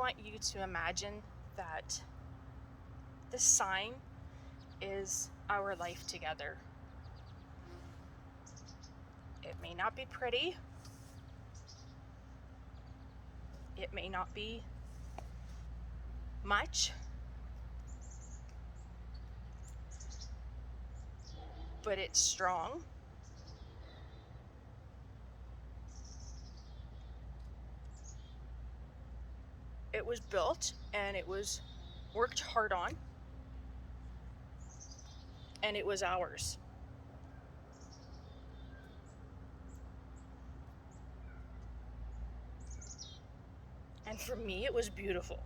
want you to imagine that this sign is our life together. It may not be pretty. It may not be much. But it's strong. It was built and it was worked hard on. And it was ours. And for me, it was beautiful.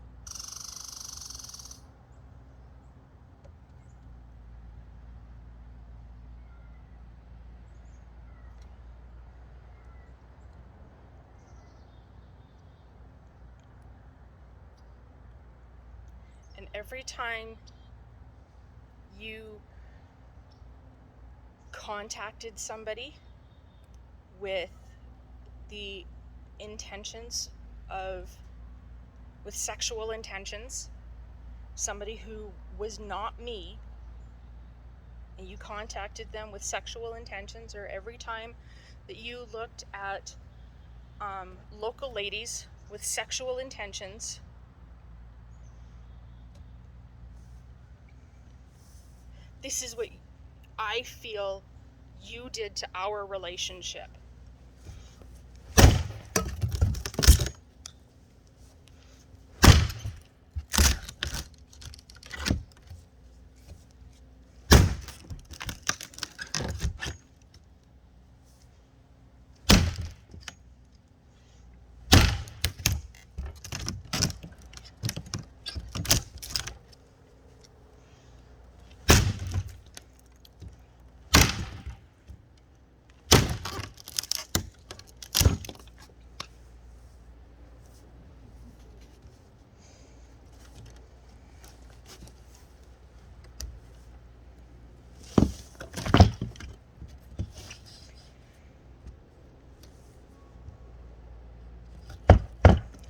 And every time you contacted somebody with the intentions with sexual intentions, somebody who was not me, and you contacted them with sexual intentions, or every time that you looked at local ladies with sexual intentions, this is what I feel you did to our relationship.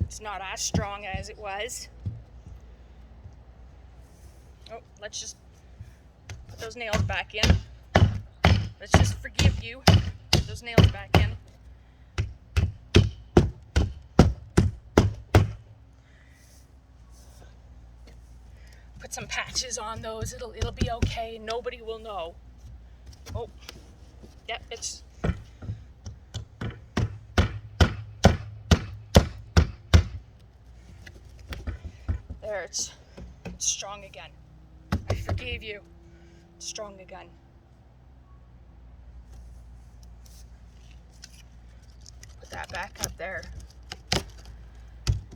It's not as strong as it was. Oh, let's just put those nails back in. Let's just forgive you. Put those nails back in. Put some patches on those. It'll be okay. Nobody will know. Oh, yep, it's. There, it's strong again. I forgave you. It's strong again. Put that back up there.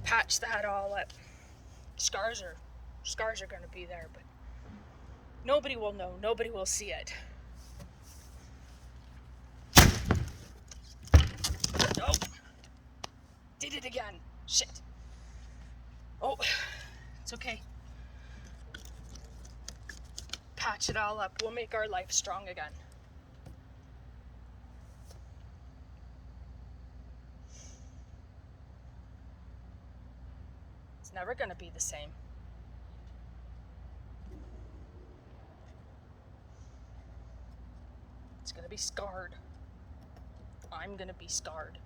Patch that all up. Scars are going to be there, but nobody will know. Nobody will see it. Nope. Did it again. Shit. Oh, it's okay. Patch it all up. We'll make our life strong again. It's never going to be the same. It's going to be scarred. I'm going to be scarred.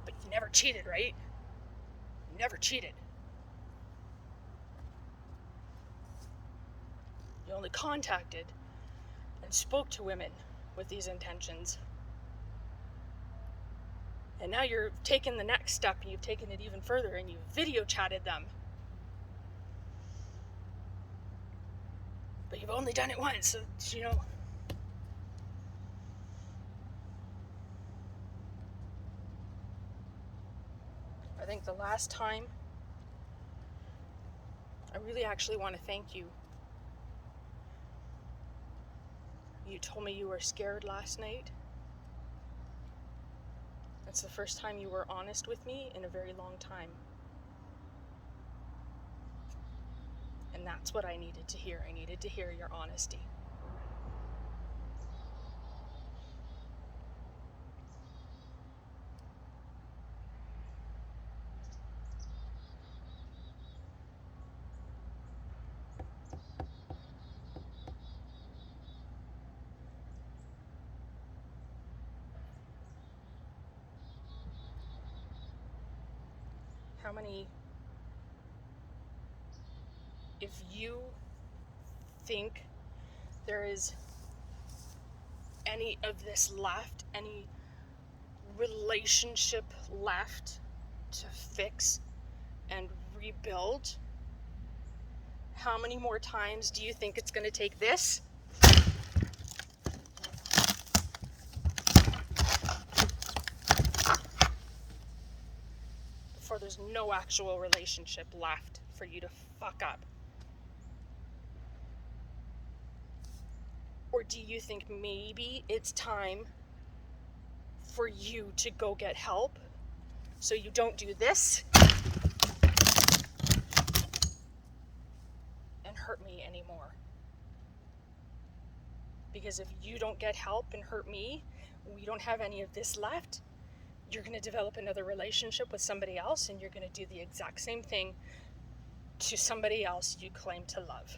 But you never cheated, right? You never cheated. You only contacted and spoke to women with these intentions. And now you're taking the next step, and you've taken it even further, and you've video chatted them. But you've only done it once, so, you know. I think the last time, I really actually want to thank you. You told me you were scared last night. That's the first time you were honest with me in a very long time. And that's what I needed to hear. I needed to hear your honesty. how many, if you think there is any of this left, any relationship left to fix and rebuild, how many more times do you think it's going to take this before there's no actual relationship left for you to fuck up? Or do you think maybe it's time for you to go get help so you don't do this and hurt me anymore? Because if you don't get help and hurt me, we don't have any of this left, you're going to develop another relationship with somebody else, and you're going to do the exact same thing to somebody else you claim to love.